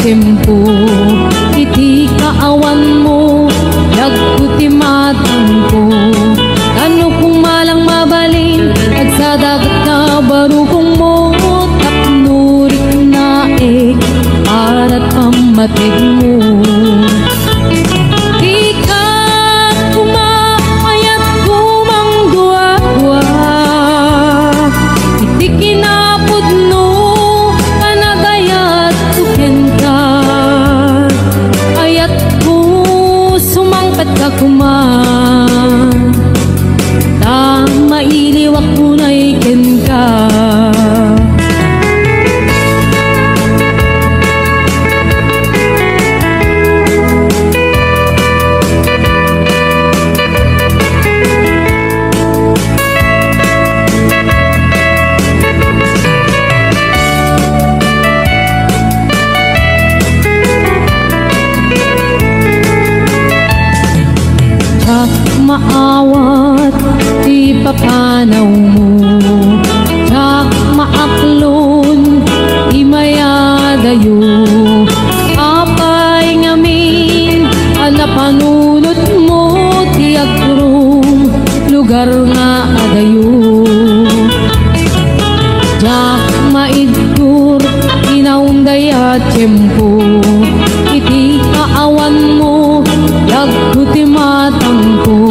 tempo iti kaawan mo yagkuti matang ko kano kung malang mabalin agsadagat na barukong mo tapnurik na arat pamatig mo di ka kumaayat kumang dua-dua iti kinapudno kanagayat tuken ka ayat ko sumangkat ka kuman ta mailiwak ko na iken ka maawat di papanaw mo sak maaklon di mayadayo apay ngamin anapanunot mo ti agrong lugar nga adayo jak maidkur inaundaya tempo iti kaawan mo yagkuti matang ko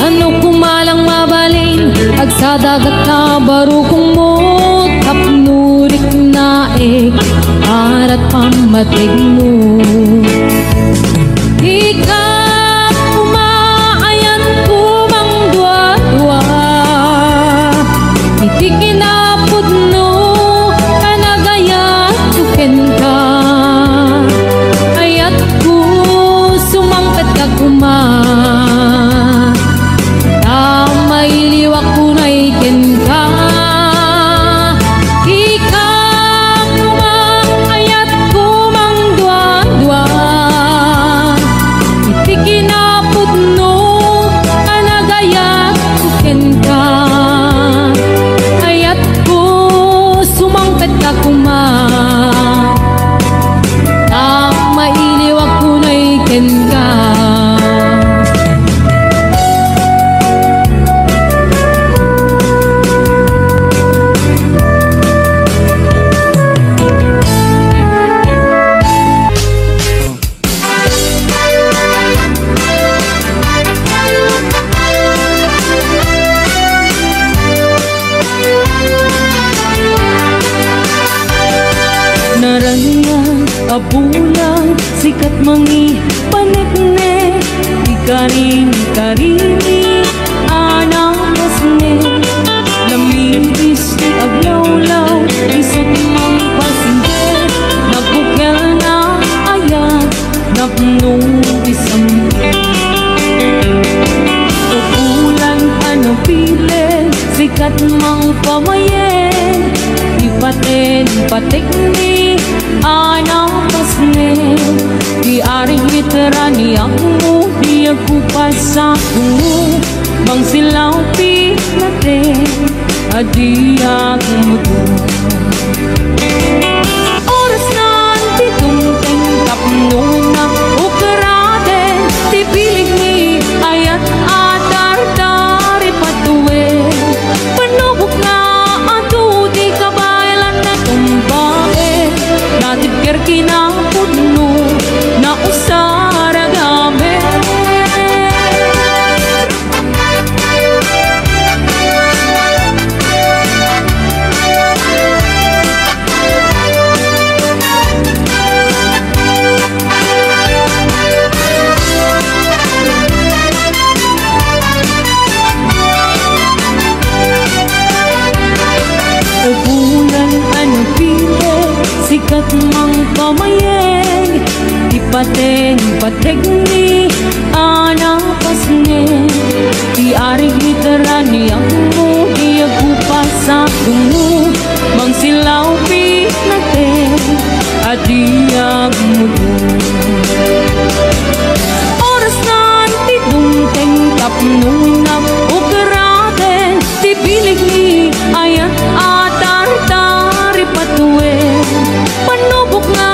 ano kumalang mabalin agsadagat na barukong mo tapnurik na arat pamatig mo di ka kumaayan kumang dua-dua iti kinapudno kanagaya tuken ka ayat ko sumangkat ka kuman ta mailiwak ko na iken ka di ka kumaayat kumang dua-dua iti kinapudno kanagayat tuken ka ayat ko sumangkat ka kuman ta mailiwak ko na iken ka narangan abulan sikat mangi panekne di karini anang kasne lamibis di aglawlaw isot mang pasingger nagbukel na ayat napnong isamke abulan ano pile sikat mang pamayen ipaten patekni anang kasne di aring literani ako di ako pasako bang silaw pinate adi ako muto oras nanti tungteng tapno na ukarate ti pilig ni ayat atar-tari patuwe panubok na ato di kabaylan na tumbae natigker kinapudno na usara game bulan ano pile sikat mang pamayeng ipaten pategni anang pasne di aring literani ako di ako pasako mang silaw pinate adi ako muto oras nanti tungteng tapno na ukaraten di pilig ni ayat atar-tari patuwe panubok nga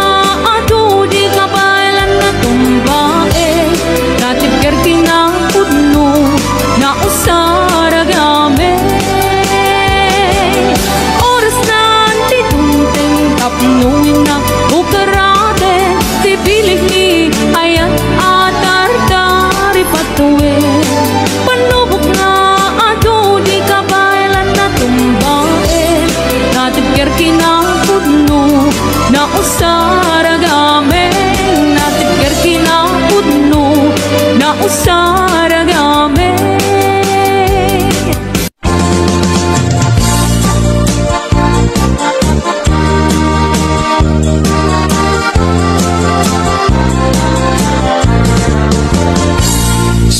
ukarate ti bilihni ayan atar-tari patuwe panubok na ado di kabaylan na tumbae natigker kinapudno na usaragame natigker kinapudno na usaragame.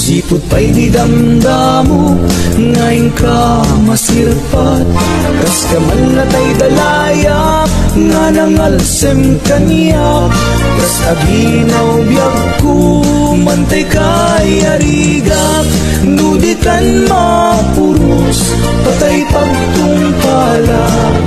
Sipot pa'y di damdamo, ngayon ka masirpat. Kas ka man na ta'y dalayap, nga nangalsem kaniyak. Kas aginaw biyag ko, mantay ka'y arigak. Nudikan mapuros, patay pagtungpalak.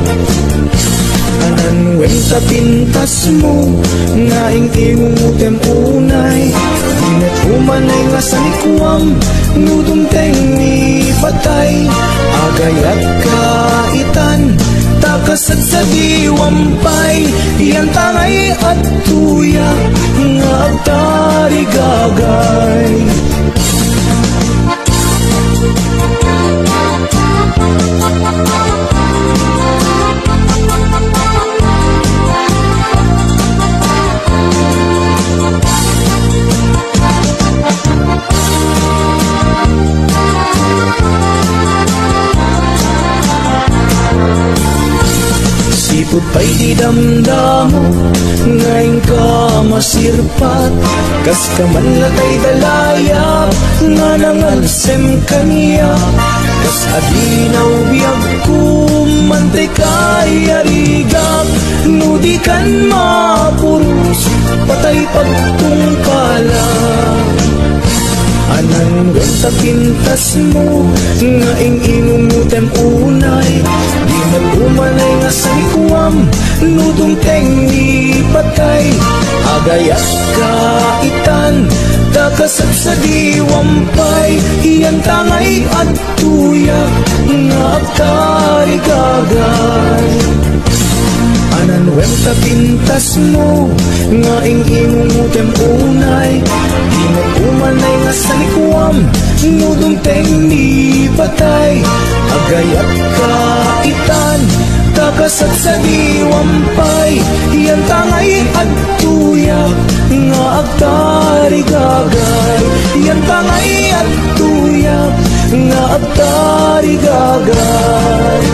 Anan wenta pintas mo, ngaing imutem unay. Dinat umanay nga sa nikuam, nudumteng ni patay. Agayat kaitan, takasad sa diwampay. Yan tangay at tuyak, nga agtari gagay. Sipot pa'y di damdamo, ngayon ka masirpat. Kas ka man latay dalayap, nga nangalsem kaniyak. Kas adinaw biyag ko, mantay ka'y arigak. Nudikan mapuros, patay pagtungkalak. Anang ganta pintas mo, ngaing inumutem unay. Di mag-umanay nga sa likuam, nudumteng ni patay. Agayat kaitan, takasab sa diwampay. Iyan tangay at tuyak, nga agtari gagay. Ananwem ta pintas mo, ngaing inumutem unay. Di mag-umanay nga sa likuam, nudumteng ni patay. Agayat kaitan, takasat sa diwampay. Iyan tangay at tuyak, nga agtari gagay. Iyan tangay at tuyak, nga agtari gagay.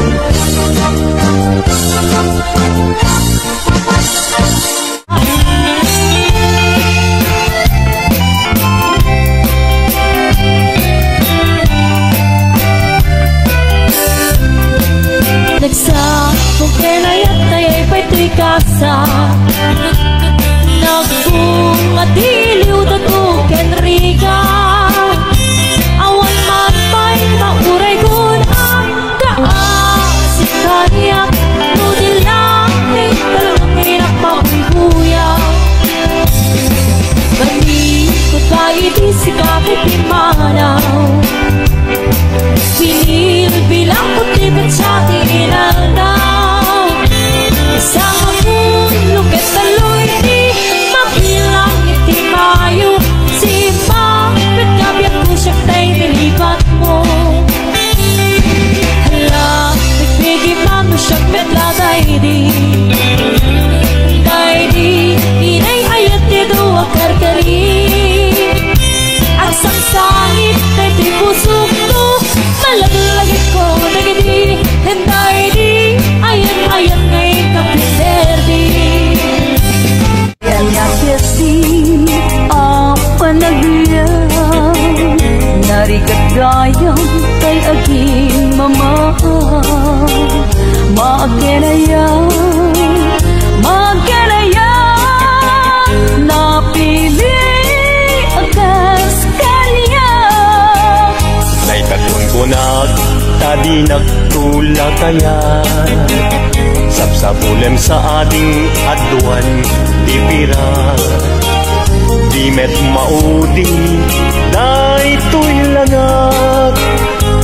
Nagsakong kenayat taya'y pa'y kasa. Nagbunga diliw tatuken riga. Awan man pa'y mauray kun ang kaasik kaniyak. Nudilahin talungin ang mabubuyak. Manikot ka'i di sikapit imanaw. Pinil-bilang kutipit sa tinanaw. Isang hapulog at taloy di mabilang iti mayo. Si bakit kabiyak ko siya ta'y nilipat mo. Hala, nagpigi man mo siyang metladay di. Day di, inay ayat dito akarkari. Ang sangsangit na di pusok to. Malaglag ko nagdi, henday di. Ayan ngay kapiserdi. Yan yakesi ang panagriyaw. Narigat gayang kay aging mama. Maagkanayan, napili agas kanya. Naikatun ko na tadi nagtula kaya. Sapsapulem sa ating aduan di pira. Di met maudi day tuy langat.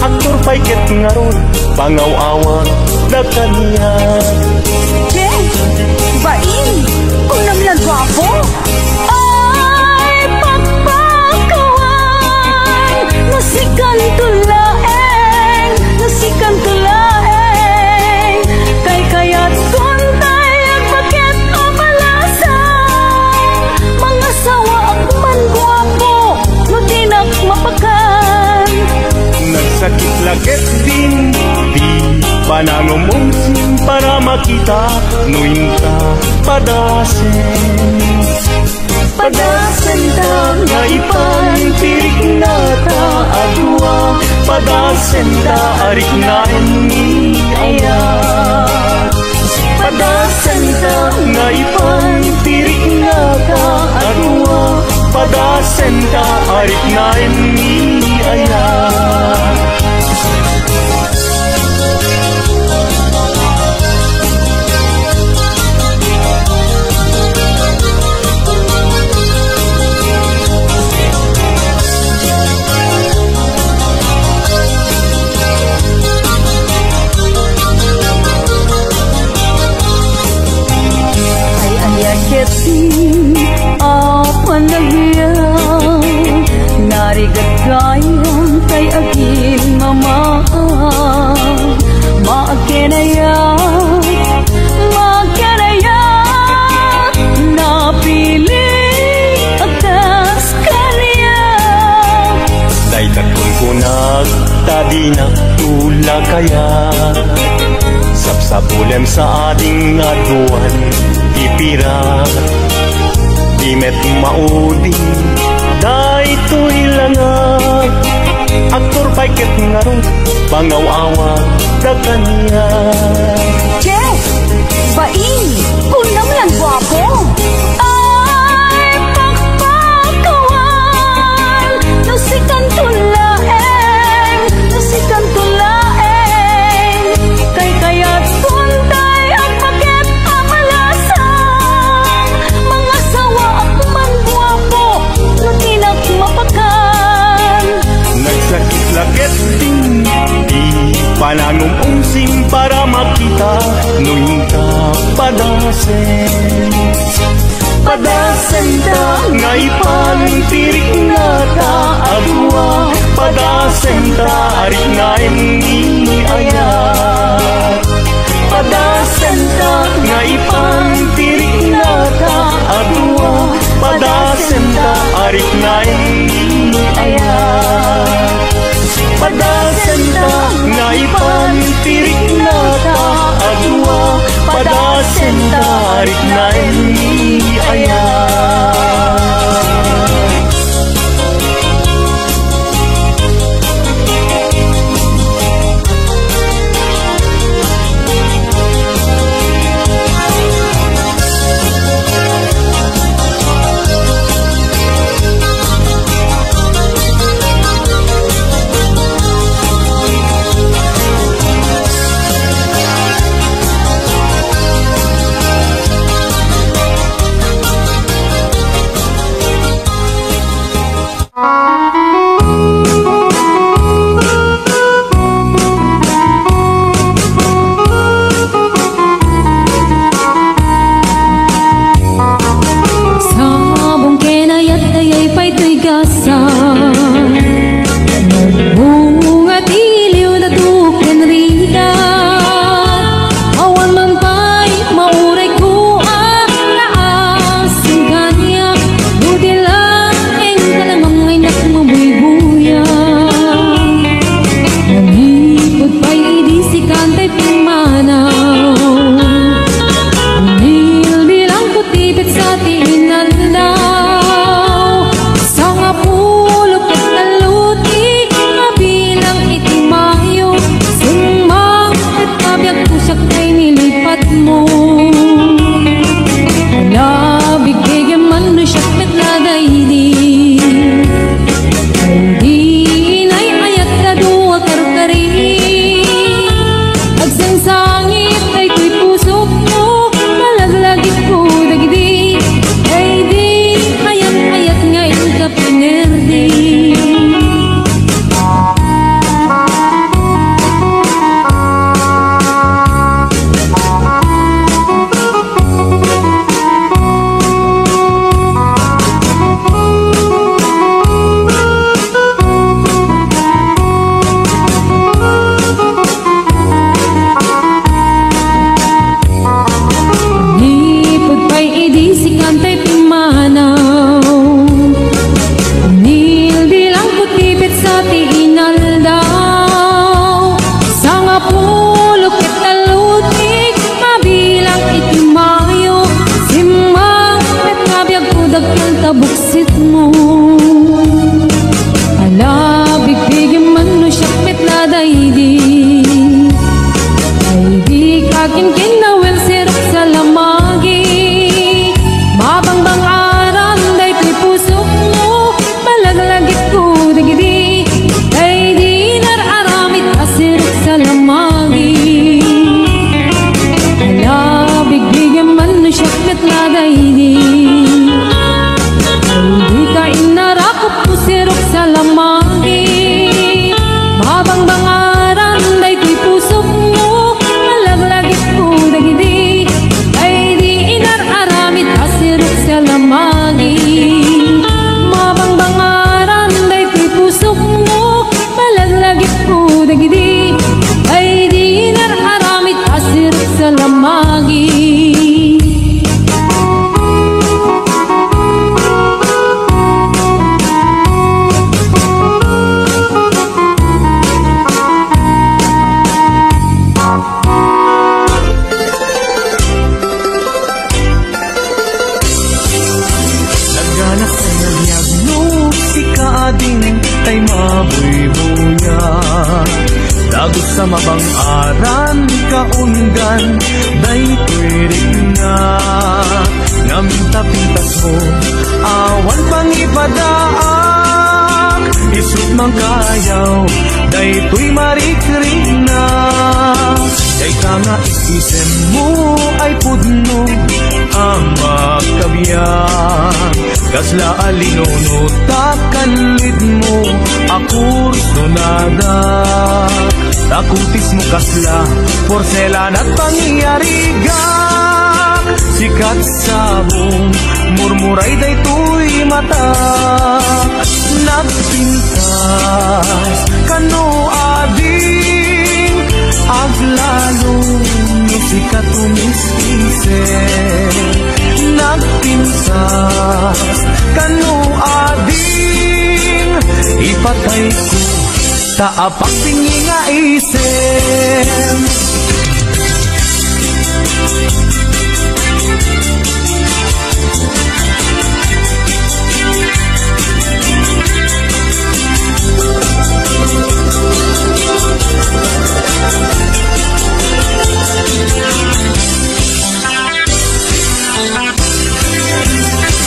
Aktor pa'y ket ngaron pangaw-awang na kanya. Jay, bain, panangumungsin para makita nuinta padasen. Padasen ta nga ipantirik na ta adwa, padasen ta arik na ni aya. Padasen ta nga ipantirik na ta adwa, padasen ta arik na ni aya. Keti apa nagyang narigagayang kay agin mama maakenaya napili atas kanya day takon kunag tadi nagtula kaya sapsapulem sa ading aduan ipira di met maudi day to'y langat aktor paiket ngaro pangawawa da kanya. Che, bain, kunam lang guwapo ay pakpakawan nusikan tulaeng kay kayat puntay ang pakit amalasang mga sawa akman guwapo nakinak mapakan nagsakit laget din di panangumungsing para makita nuinta padasen. Padasen ta nga ipantirik na ta adwa, padasen ta arik na ni aya. Padasen ta nga ipantirik na ta adwa, padasen ta arik na ni aya. Padasen ta nga ipantirik na ta adwa, padasen ta arik na ni aya. Sa tinandaw, sa nga po sa lamagi. Mabangbangaran day ko'y pusok mo, malaglagit ko dagidi, ay di nararamit asir sa lamagi. Tay mabuy-buya Lagos sa mabang-aran kaundan day tuwirik na Ngaminta-pintas mo awan pang ipadaak Isut mang kayaw day tuy marikrik na Day ka nga isisen mo ay pudno ang magkabiyan Kasla alinono takanlid mo akurso nada Takutis mo kasla porselan at pangyarigak Sikat sabong murmuray day tuy mata Nagpintas kano ading aglalo no sikat umiskisen Nagpintas kano ading ipatay ko taapak tingi nga isem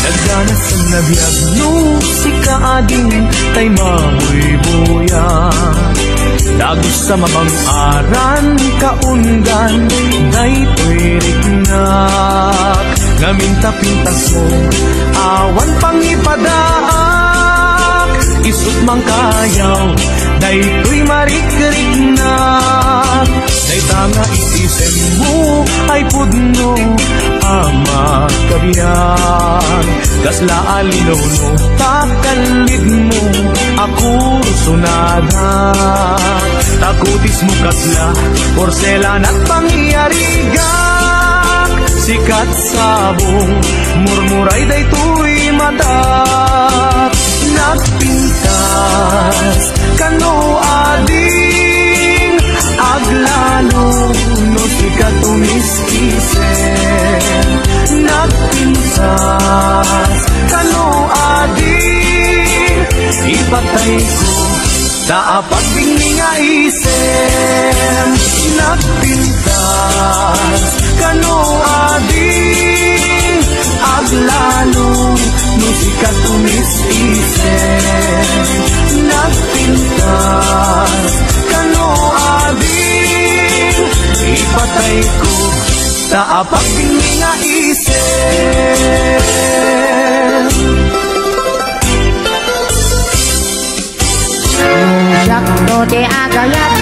Nagdanas ang nabiyag no si kaading tay mabuy-buya Lagos sa mamang-aran kaundan day tuwirik na Ngaminta-pintas mo awan pang ipadaak Isut mang kayaw day tuy marikrik na Day tanga isisen mo ay pudno ang magkabiyan Kasla alinono takalid mo akurso nada Takutis mo kasla porselan at pangyarigak Sikat sabong murmuray day tuy mata Nagpintas kano ading aglalo no sikat umiskisen Nagpintas kano ading ipatay ko taapak tingi nga isem Nagpintas kano ading aglalo no sikat umiskisen Nagpintas kano ading ipatay ko taapak tingi nga isem Sakto di agayat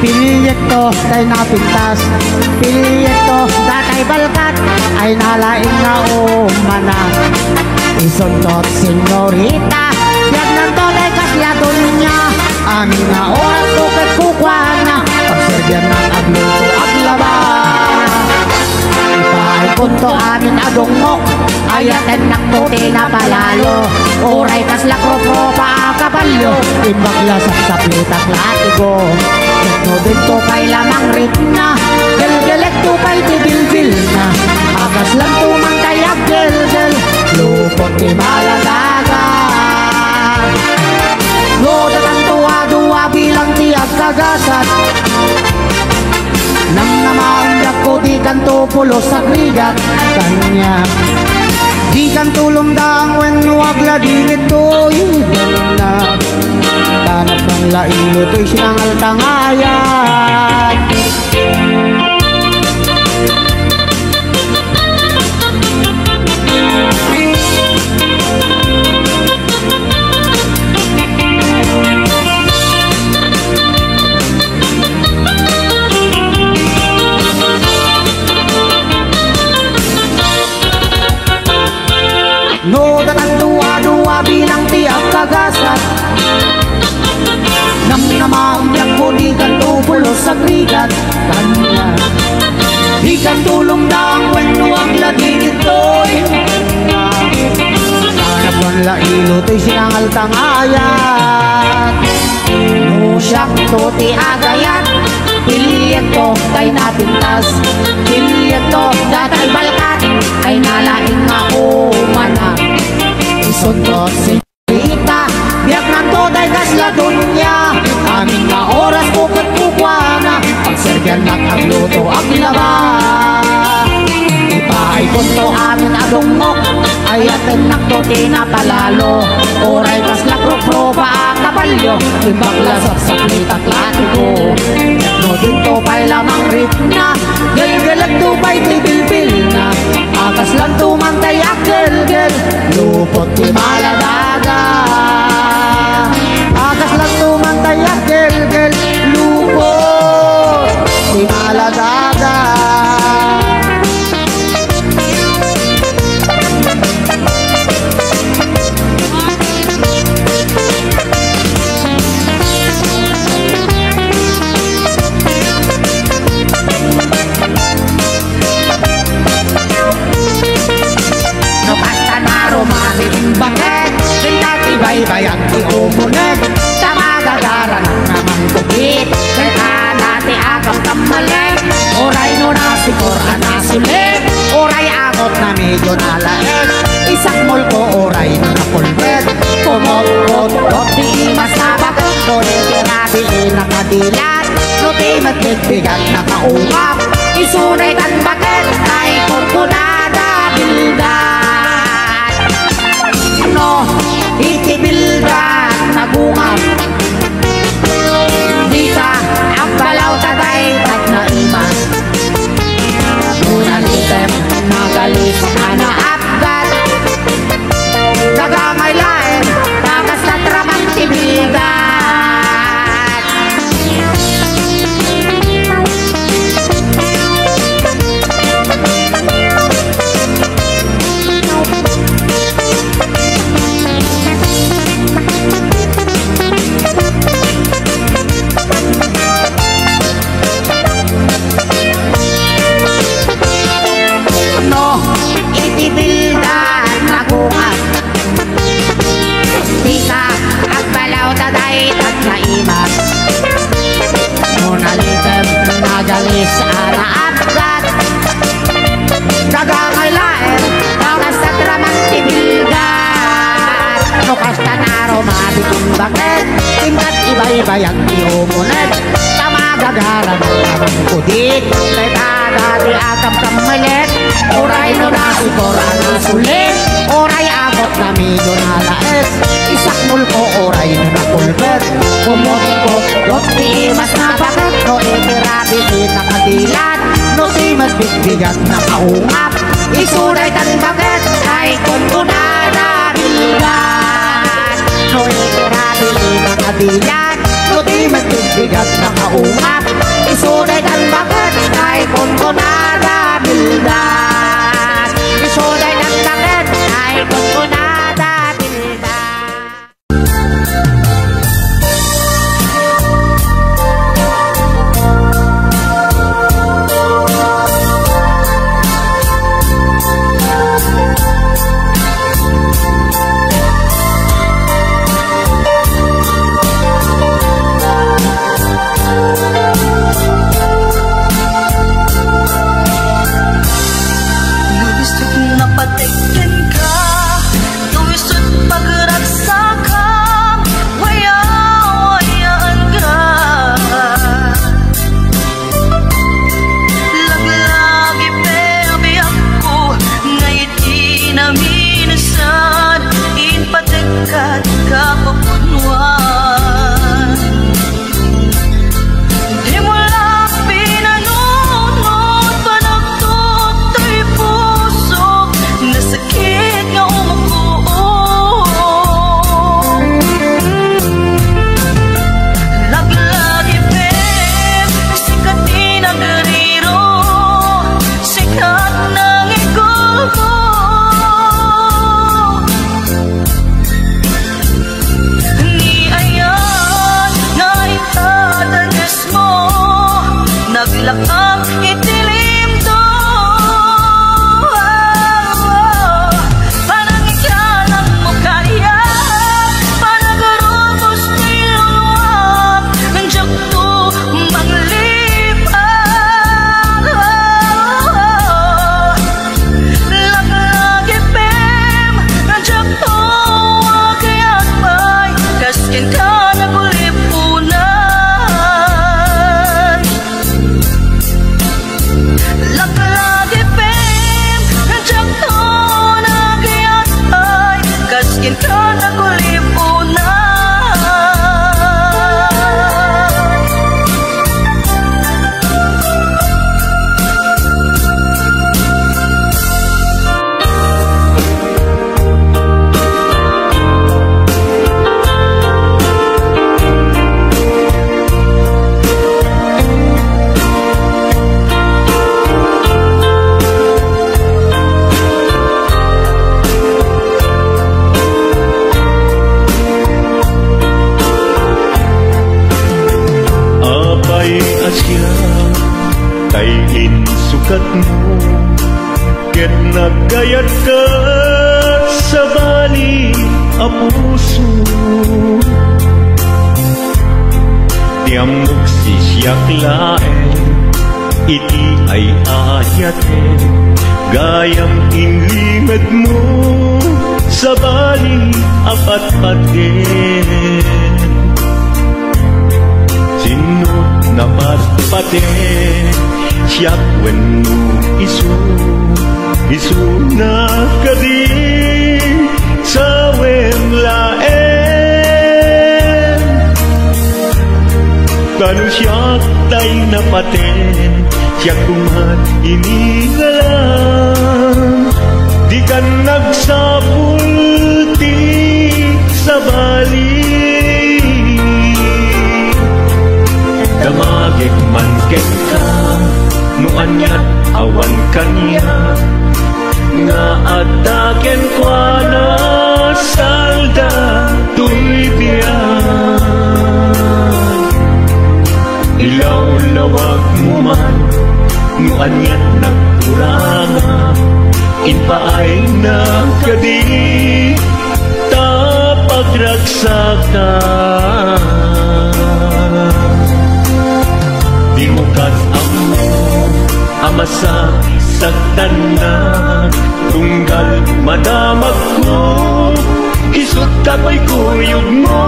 Piliyet to tay napintas Piliyet to datay balkat Ay nalaing na umana Isundot senyorita Yag nang to day kasyadon niya Amin na oras ko kay kukwana Pagserbian ng agluto aglaban Ipahay punto amin adungok Ayaten nakputi na palalo Uray kasla kropo pa kabalyo Imbagla sa saplitak latigo Ito din to kay lamang ritna Gelgelek to kay tibilbil na Agas lang tumang kayag gelgel Lupot di maladagan Lodatan tuwa-duwa bilang tiyag kagasat Nang namaundak ko di kanto pulos sa krigat Kanya di kan tulong dang wen wagla di ito'y ganda Tanap ng lailo to'y sinangal tangayan No dua bilang tiap kagasat Namnamang yang di kan tubulo sa krigat Kanya Di kan tulong dang wenuang lagi nito'y Hanap la ilo to'y sinangal tangayat No siyak to ti agayat Piliyat ko kay napintas Piliyat ko datay balkat Ay nalaing nga umana Isundot senyorita Biyak na to day kasla dunya Aming nga oras bukat bukwana Pagsergan nakagluto ang laba Ipaay kunto amin adungok Ayaten nakto tinapalalo Oray kasla krokro pa kabalyo Ibaklasap sa plitak latigo No dito pa'y lamang ritna Galgalag to pa'y tibilbil na Akas lang tumantay akgel-gel Lupot di maladaga Akas lang tumantay akgel-gel Lupot di maladaga Bakit? Pinatibay-bay ang iumunet Sa magagara ng namang bukit Kaya nati agam kamalik Oray no nasikor anasulit Oray agot na medyo nalain Isak mol ko oray no napulbet Kumot-kot-kot di mas nabagat Dole tirabi nakadilat No di matbigbigat nakaungap Isunay tan bakit ay kurkunada bilda No, itibildan nagunga Di ka ang balaw tatay at naimas Ngunang item nagalis na naapgat Dagamay lain, takas na tramang tibildan Itibildan nagungat Di ka at balaw taday at naimas Ngunalitem nagalis anaapgat Gagangalain Tangas sa tramang tibildan Nukasta na aromatikong bakit Tingkat iba-iba yung iumunet Tamagagara ng namang kudik Kay dati akam kamalit Oray no nasikor anasulit Oray agot na medyo nalaes Isakmul ko oray no napulbet Kumot ko dot di mas nabagat No itirabi nakadilat No di mas bigbigat na kaungap Isuray tan bagat Ay kunkunada bilgan No itirabi nakadilat No di mas bigbigat na kaungap Isuray tan bagat Ay kunkunada bilgan Isuray tan bagat Ay kunkunada bilgan Sakit sukat mo, ket nagkayat ka sa bali a puso. Tiamok sisyak laen, iti ay ayaten, gayam inlimad mo sa bali apat-paten. Sinot na patpaten, siyak wenno isu na kadi sa wemlaen. Kanu siyak tay napaten, siyak kumat inigalang, di kan nagsapulti sa bali. Damagik man ket ka, nuanyat awan kanya, nga ataken kwa na salda tuybiyan. Ilaw-lawag mo man, nuanyat nagkuranga, inpaay na kadi tapagragsakan. Di mo kat-amo amasa sagtanan, tunggal madamag ko isut kapay kuyog mo.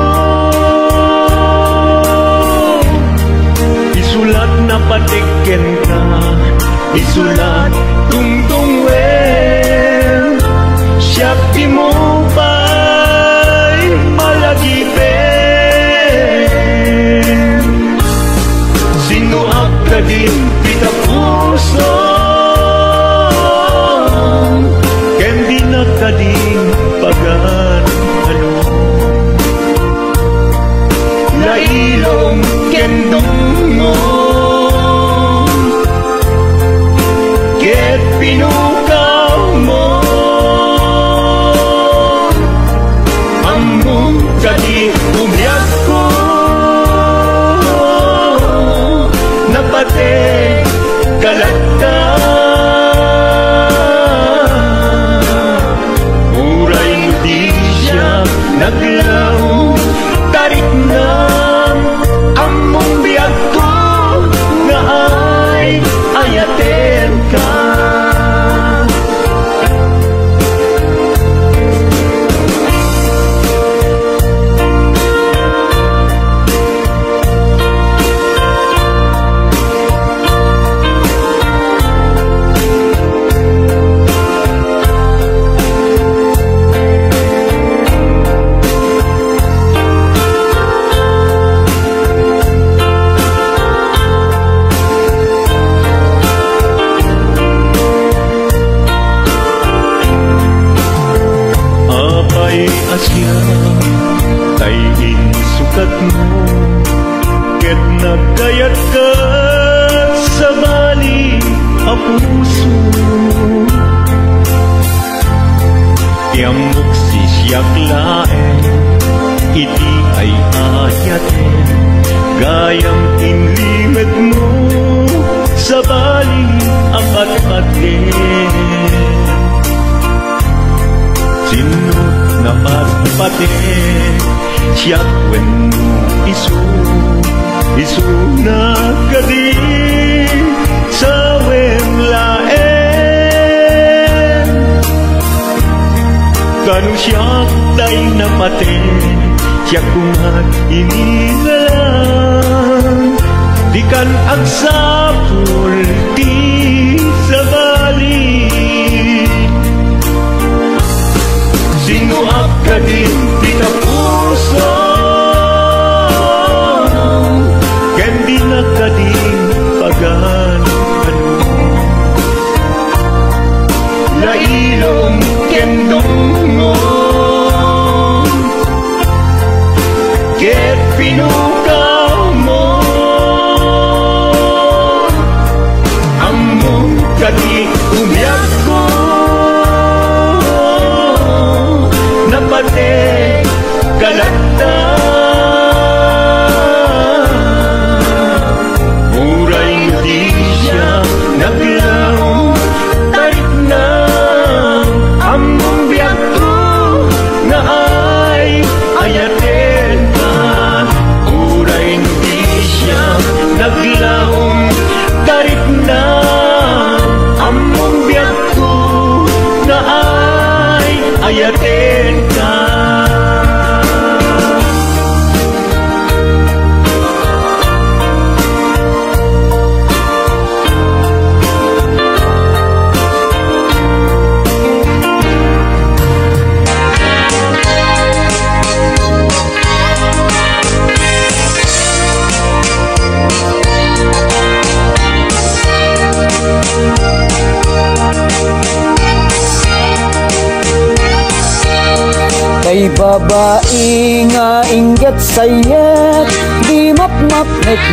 Isulat na patiken ka, isulat tungtungwen, siyak di mo pa'y malagipen. Sinuak ka din pita puso, ken di na ka din pagan ano. Lailong ken dungo, ket pinukaw mo, among kadi umyak ko, napate kalagta. Uray mo di siya naglaw, tarik na among biyag ko, nga ay ayaten ka. Asya tayin sukat mo, ket nagkayat ka sa bali a puso. Tiamok sisyak laen, iti ay ayaten, gayam inlimad mo sa bali apat-paten. Sinot na patpaten, siyak wenno isu na kadi sa wemlaen. Kanu siyak tay napaten, siyak kumat inigalang, di kan agsapul ti sa bali. Sinuak ka din pita puso, ken di na ka din pagan ano. Lailong ken dungo, ket pinukaw mo, ang yatin ka. Kay babae nga inggit sayet, di mapmapnek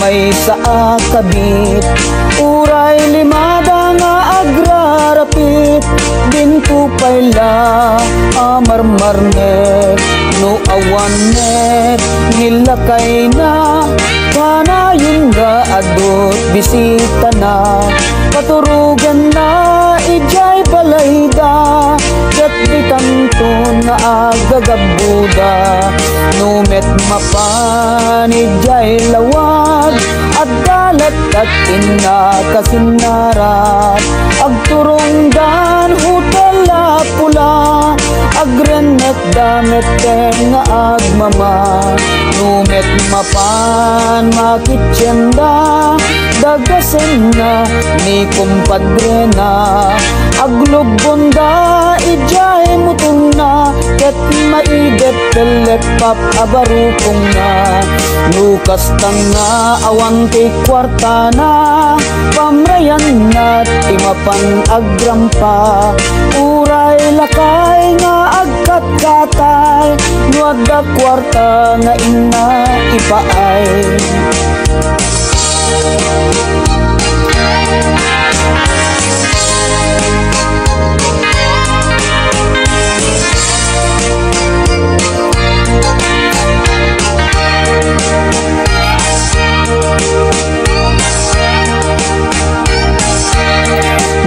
may sa akabit. Uray limada nga agrarapit, din kupay la amarmarnet. No awanet nilakay na, kanayon nga adot bisita na. Paturugan na ijay balayda, kat bitanto na agagabuda. Numet mapanid jay lawag, at dalat at inakasinarat. Agturongdan hutala pula, agrenet damet nga agmama. Numet mapan makitsyenda, dagasen na ni kumpadre na. Aglubonda ijay mutong na, ket maidet pelet pap abarupong na. Lukas tanga awan kay kwarta na, pamrayan na timapan agrampa. Uray lakay nga agkat-katay, nuada kwarta nga ina ipaay.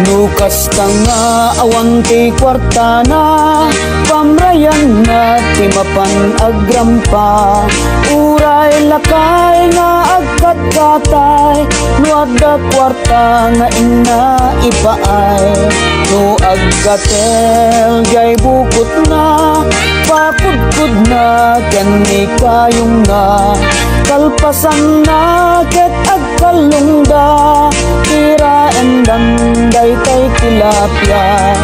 Lukas tanga awan kay kwarta na, pamrayan na timapan agrampa. Uray lakay nga agkat-katay, nuada kwarta nga ina ipaay. No aggatel jay bukot na, pakudkud na ken ni kayong na. Kalpasan na ket agkalungda, tira endan daytay tilapia.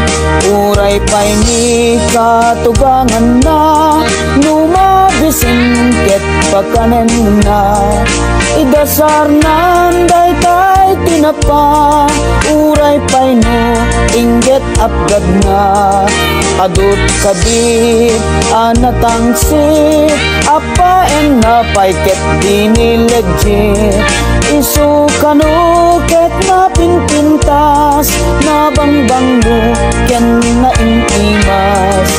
Uray pay ni katugangan na, numabisin ket pakanen na. Idasar nan daytay tinapa, uray pay no inggit apgad na. Adut kabit anatangsit, apaen na pay ket dinilegit. Isu kanu ket na pinpintas, na bangbanglo ken na intimas.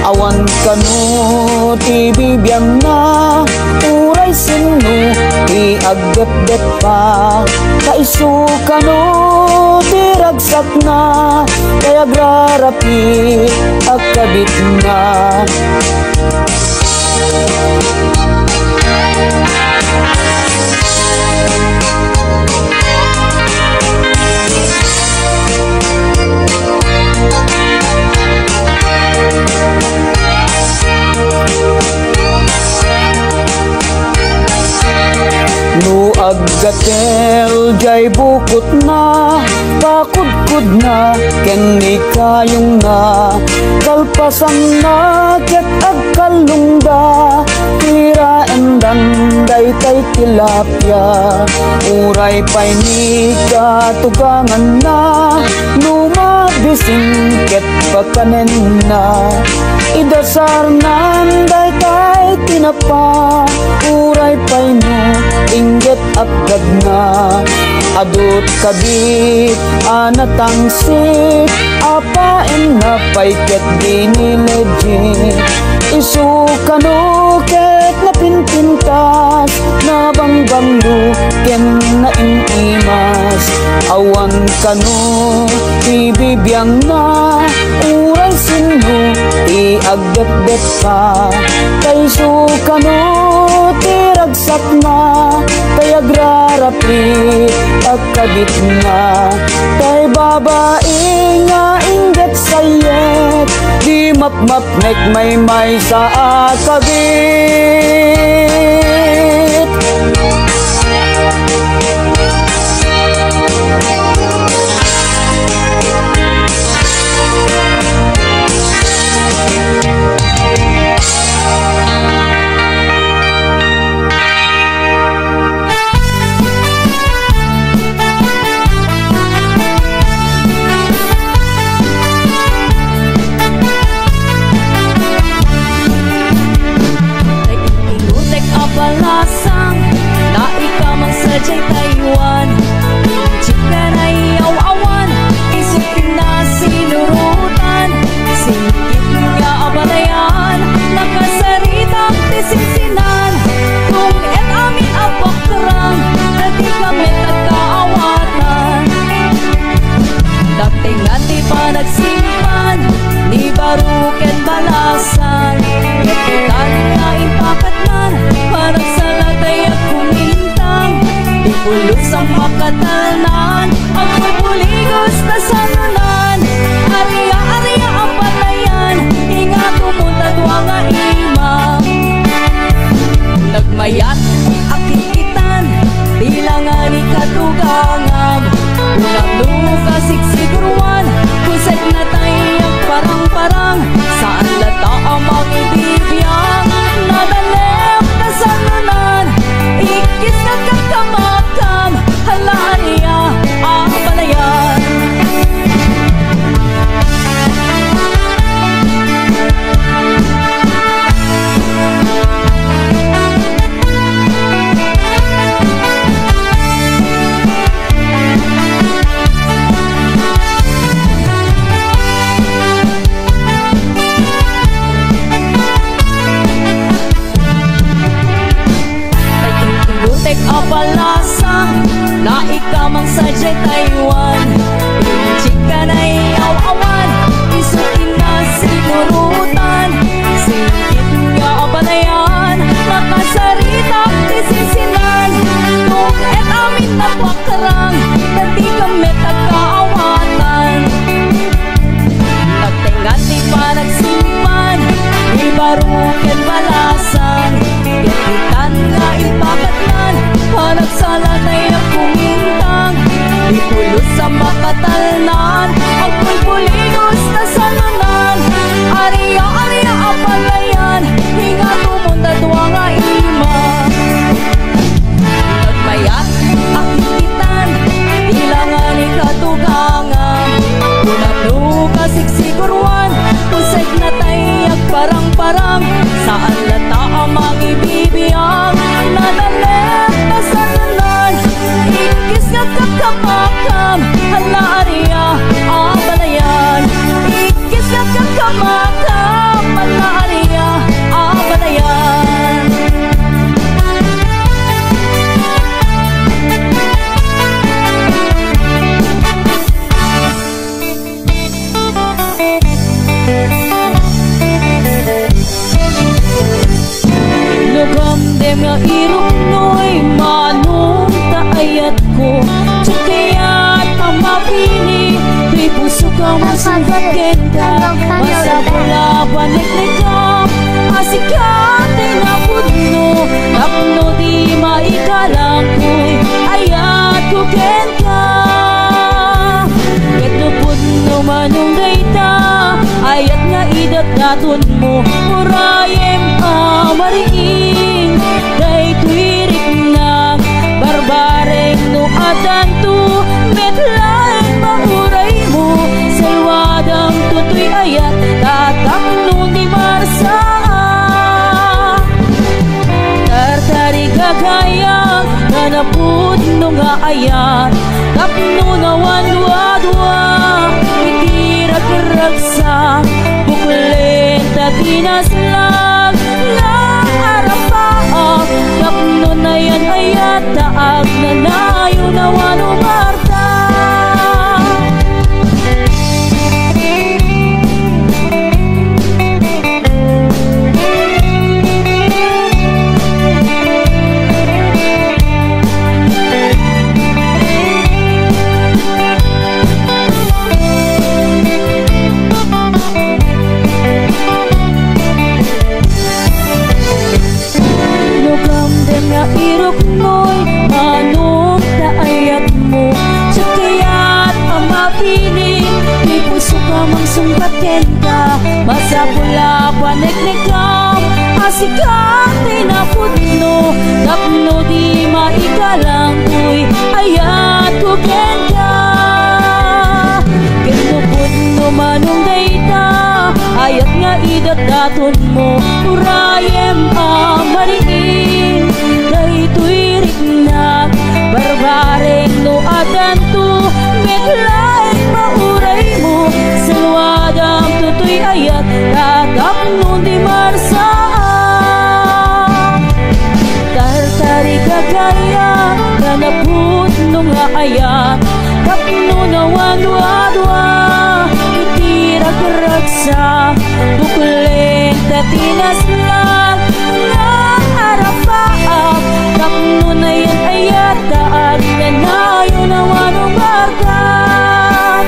Awan kanu ti bibiyang na, uray sinu ti agdet-det pa. Kaisu kanu ti ragsak na, kaya agrarapit agkabit na. No aggatel jay bukot na, pakudkud na ken ni kayong na. Kalpasan na ket agkalungda, tira endan daytay tilapia. Uray pay ni katugangan na, numabisin ket pakanen na. Idasar nan daytay tinapa, uray pay no inggit agad na. Adut kabit anatangsit, apaen na pay ket dinilegit. Isu kanu ket na pinpintas, na bangbanglo ken na intimas. Awan kanu ti bibiyang na, uray sinu ti agdet-det pa. Kaisu kanu ti ragsak na, kay agrarapit agkabit na. Kay babae nga inggit sayet di mapmap nek may sa akagit. Balasang na ikamang sadyay Taiwan, chika na iyaw-awan, isukin na sinurutan, singkit nga abalayan, nakasaritang tisisinan, kung et amin apakrang, na di kami nagkaawatan. Dating at di pa nagsimpan, ni baruken balasan, etitan nga impakatnan, parang sa latay at kumintang, di pulos ang makatalnan, ang puligos na sanunan, ariya-ariya ang palayan, hinga tumunta duwa nga imam. Nagmayat akikitan, bilangan ikatugangam, unang luka siksiguruan, kusag na tayang parang-parang, saan lata ang mag-ibibiyang, nadalep na sanunan, ikis na kakamakam, halaan niya ang balayan. Apalasang na ikamang sadyay Taiwan, chika na iyaw-awan, isukin na sinurutan, singkit nga abalayan, nakasaritang tisisinan, kung et amin napakarang, na di kami nagkaawatan. Nagtingat di pa nagsimpan, ibaruken balasan, yakitan nga ipakatnan, hanap sa latay ang kumintang, di pulos sa makatalnan, ang pulpuligos na sanunan, ariya-ariya ang palayan, hinga tumunta duwa nga ima. Nagmayat akikitan, ilangan ikatugangan, unang-luka siksiguruan, kusag na tayag parang-parang, saan lata ang mag-ibibiyang, nadalep na sanunan, ikis na kakamakam, halaariya ang balayan, ikis na kakamakam, halaariya ang balayan. Lugamdem nga irok no'y manong taayat ko, tsukayat ang mapini, di puso kang masanggatin ka, masapula paniknikam, asikate na pudno, napno di maikalang ko'y ayat ko ken ka. Ket no pudno manong dayta, ayat nga idat naton mo, murayem mariing, day tuwirik na, barbareng no adanto, metlaeng mauray mo, salwadang tutoy ayat, tatak nun di marsa. Tartari gagayang, nanapud no nga ayat, tapno na wanwadwa, ikirag-ragsa, buklen tatinaslang, kapno na yan ayat, taag na nayo na wanumarta. pula paniknikam asikat tinapudno tapno di maikalang tuy ayat ko kenda kinupudno manong dayta ayat nga idadaton mo urayem amariin daytoy ritnak barbareng no adanto medlaing mauray mo silwadang tutoy ayat tatap nun di marsaan tartari kagaya kanaput no nga ayat tapno na wadwadwa itira karagsa bukulen tatinas lang na arapaap tapno na yan ayat taat nanayo na wanong barkat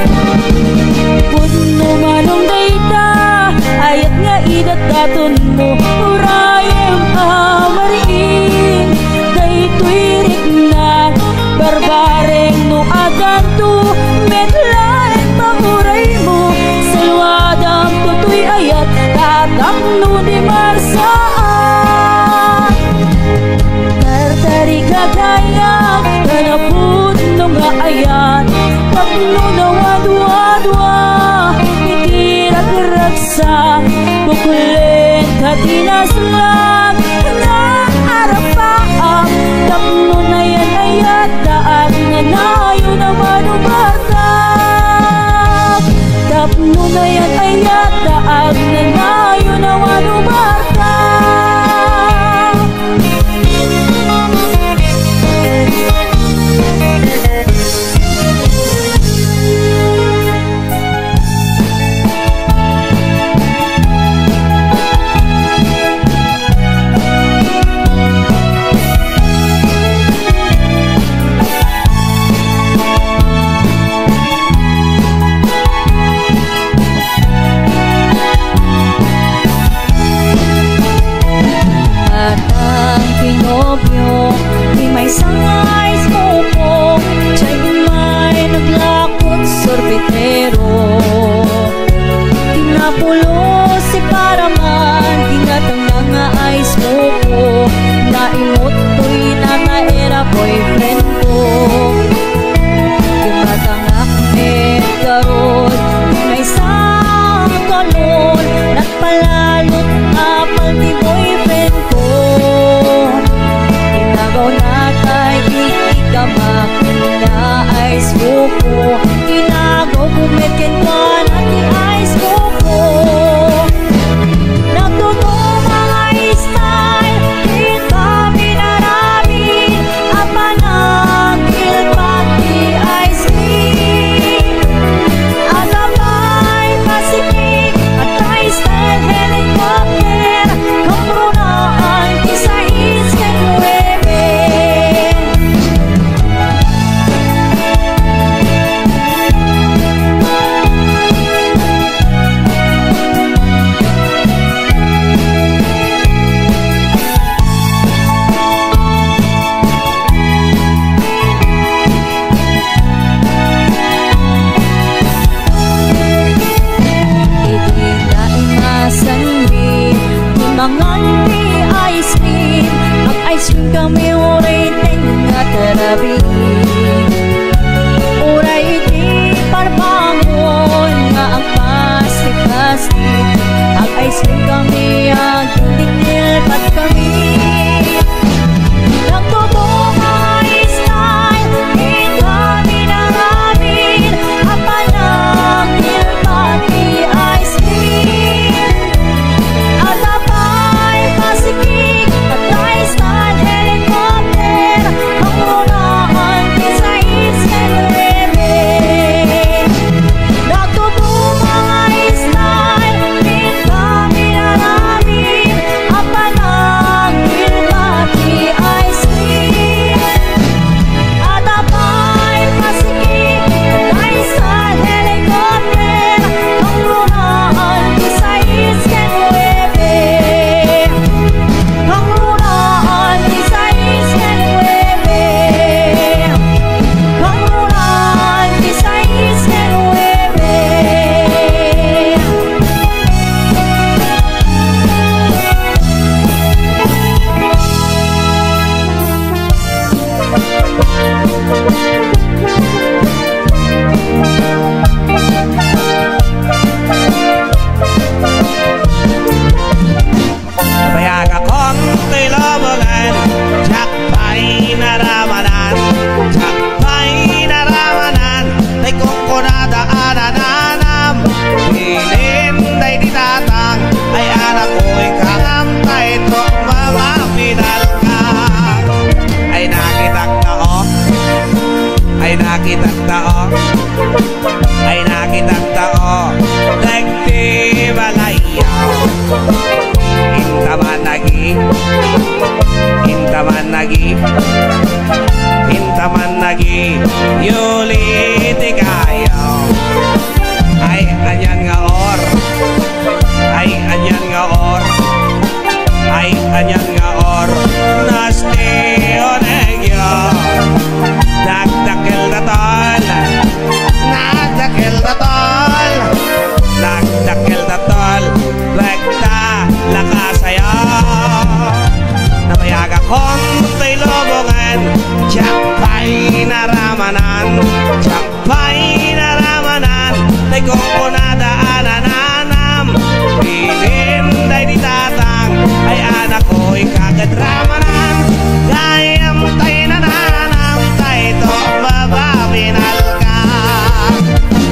puno manong dayta ayat nga idataton mo urayem amariin daytoy ritnak barbareng no adanto medlaeng panguray mo salwadang tutoy ayat tatak no di marsaan tartari kagayang kanaput no nga ayat tapno na wadwadwa itira karagsa bukulen katinas lang na arapaang tapno na yan ayat taat nanayo na manubarkap tapno na yan ayat taat nanayo na manubarkap di may sangais mo po Diyan may naglakot sorbetero Tinapulo si paraman Tingatang nga ice mo po Naimot ko'y nataera boyfriend ko Tumatangak medgarod Di may sangkalon Nagpalalot apal ni boyfriend ko Tinagaw natay ikikamak na ice buko Tinagaw kumitkin ka natin ice buko Nagtutong mga style Di kami naramin Apa nagil pati ice cream At abay pasikik At ay style helicopter Kamunaan isa isken nuebe Manganti ice cream Mag-ice cream kami uray tenga terabi Uray iti parbangon Nga ang pasti-pasti Mag-ice cream kami Ang tinil-pat kami Nagtutong mga style Di kami nangamin Apa nagil-pati ice cream At pasikik at ice style helicopter Ang runaan nga or ay anyan nga or nastionegyo nagdakil na tol nagdakil na tol nagdakil na tol rekta lakasayo namayag akong tay lobongan tiyakpay naramanan tiyakpay naramanan tay kong kunadaanan anam pilin day di tatang ay anak ko'y kagadramanan gayam tay nananam tay to bababinal ka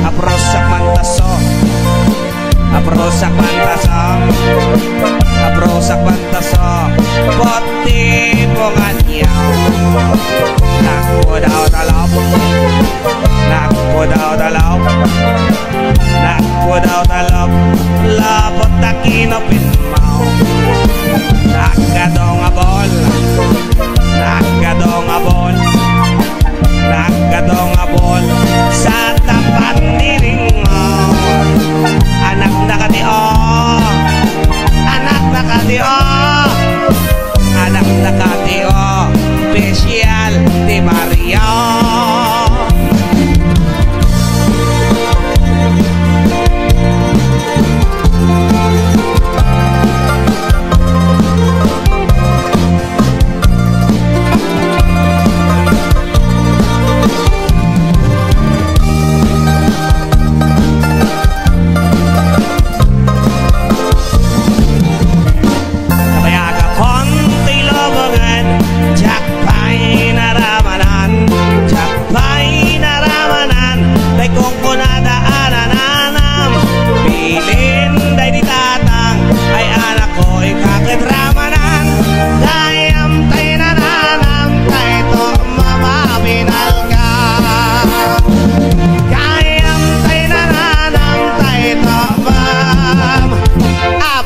aprosak mantaso aprosak mantaso aprosak mantaso poti ponganyaw nakpo daw talaw nakpo daw talaw nakpo daw talaw labot na kinopinmaw nagadong abol nagadong abol nagadong abol sa tapat niring mo anak nakatio anak nakatio anak nakatio special di Mario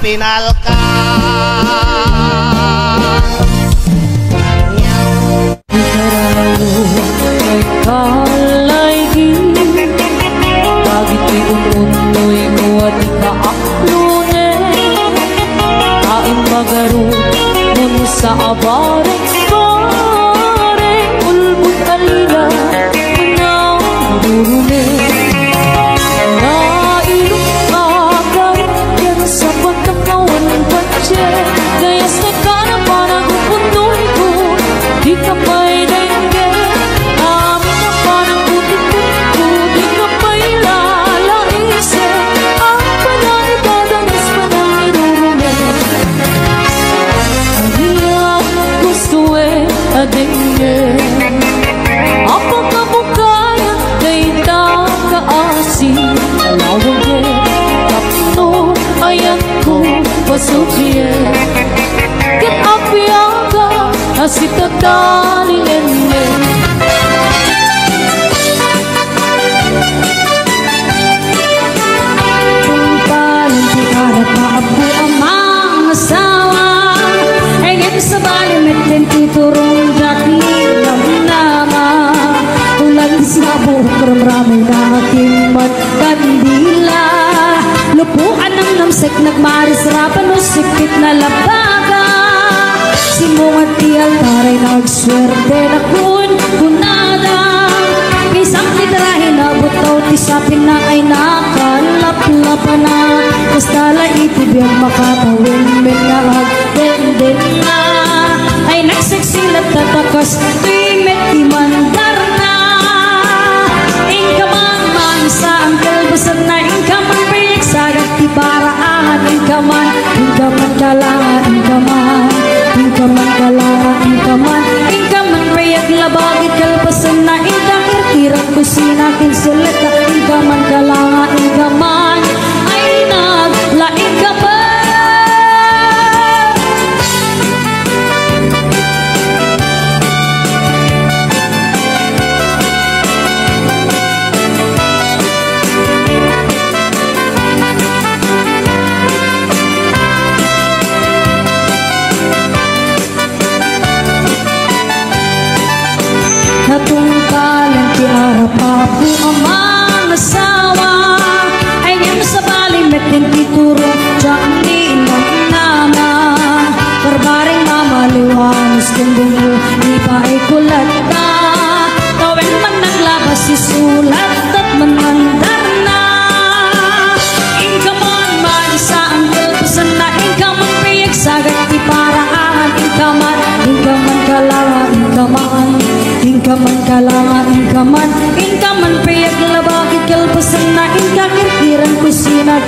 pinal ka kalay di bagit iununoy mo at ikaaklone kain magaro nun sa abarang pare ulbut kalila na durune na ilong agar yan sa pagkakawan patse kaya sa kana parang upunoy ko di ka pa'y dengge amin na parang putik-putik ko di ka pa'y lalaise ang panay badanas panay durune ang iyang gusto adenge apa kamukaya kay takaasi alawage kapno ayan ko pasubye ket apiaga asitadaling enne kung palang tikarat maabu ang mga asawa ay ngiti sa balimet din titurong dati nama ulan di sinabuk ramramay na aking magkandila lupuan ng namsek nagmarisrapan o sikit na labaga simungat di altaray nagswerte na kunada pisang titrahin na butaw tisapin na ay nakalaplapan na kastala itibiyag makatawin mengalag denden na ay nagseksilat tatakas tuimet imandar na ingkamang mansa ang kalbasan na ingkamang piyak sagat tibaraan ingkaman kalangan ingkaman kalangan ingkaman piyak labagit kalbasan na ingkakir tirang kusina kinsulit na ingkaman kalangan ingkaman ay naglaing ka ba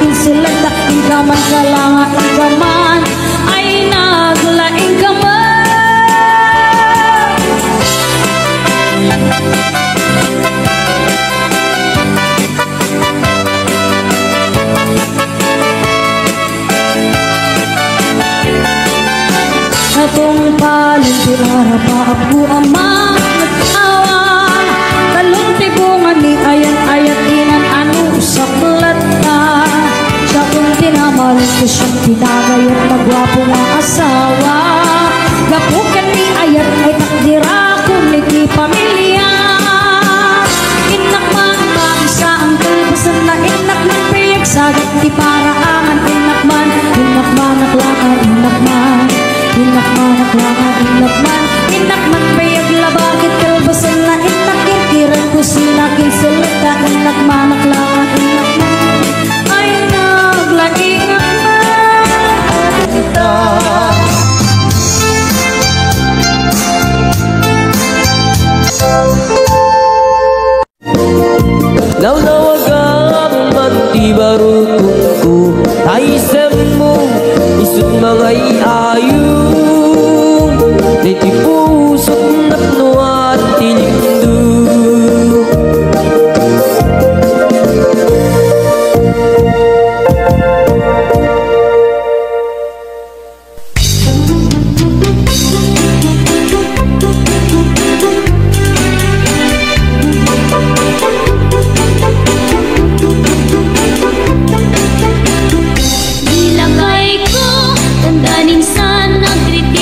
aking sulata. Ika man kalanga, ika man ay naglaing ka man. Atong palintirara pa ako ama nag-awa. Talong tibungan ni ayat-ayat inan ano sa plata. Siya kung tinamalan ko siyang tinagayat na gwapo nga asawa. Gapukan ni ayat ay takdira kung niti pamilya. Inak man maisa ang kalbasan na inak man piyag sagit di paraangan. Inak man naklangan, inak man naklangan, inak man piyag labagit kalbasan na inak kirkiran ko sinaking sulata. Inak man naklangan, inak man ay naglaing Naunawagang mati baru tungku ay semu isut mga iayong Niti pusok naknuat tilindu Ilagay ko, tandanin sa nagrit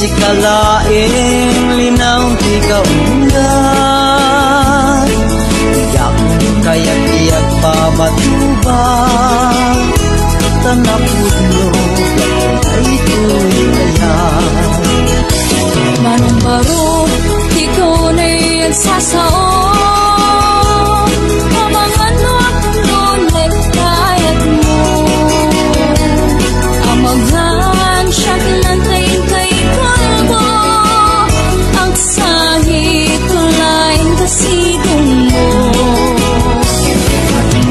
si kalaing linaw ti kaunggan, yak kayak-iyak pabatuban, tanapudlo ay tuloy kaya. Manong baro, ikaw na'y nagsasao, kamangan mo akong kayat mo. Amaghan siya kinantayin kay kalbo, ang sahit tulain kasidong mo.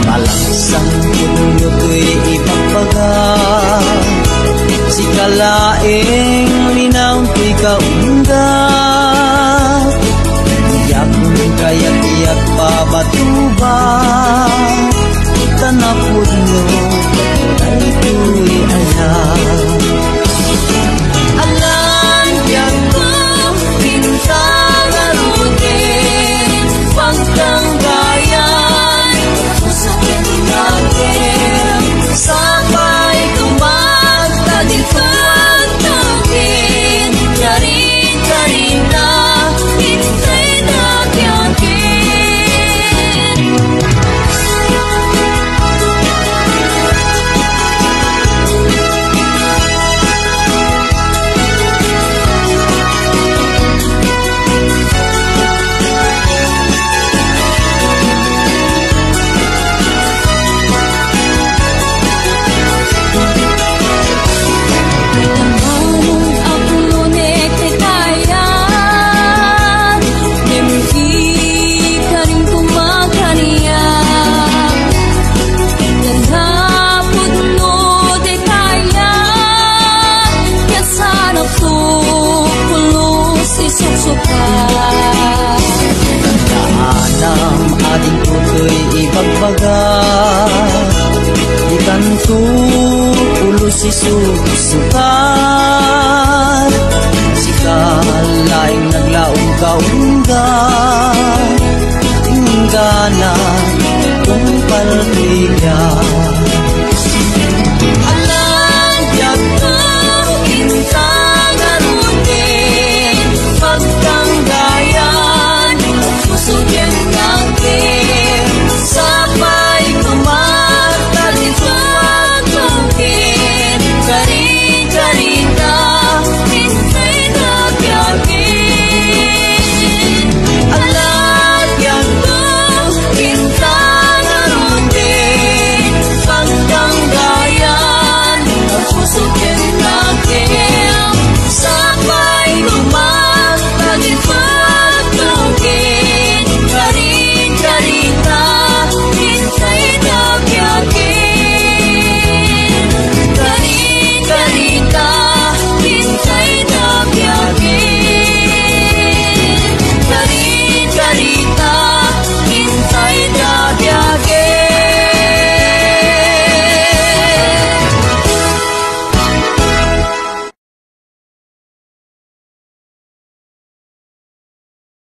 Malaksang puno to'y ipagpaga, si kalaing linaw to'y kaunggan, yakong kayak-iyak pabatuba, tanapudlo ay to'y alam. Alam yan ko, bintang alutin, pagtanggayan, kapusakin natin, sabay kumagtagin pagtagin, yarin ka rin na, hintay na tiyakin. Tandaan ading tutoy ibagbaga, ikan tu ulo si susukan, si kalaing naglaong kaunggan, tinggana kung palpilya.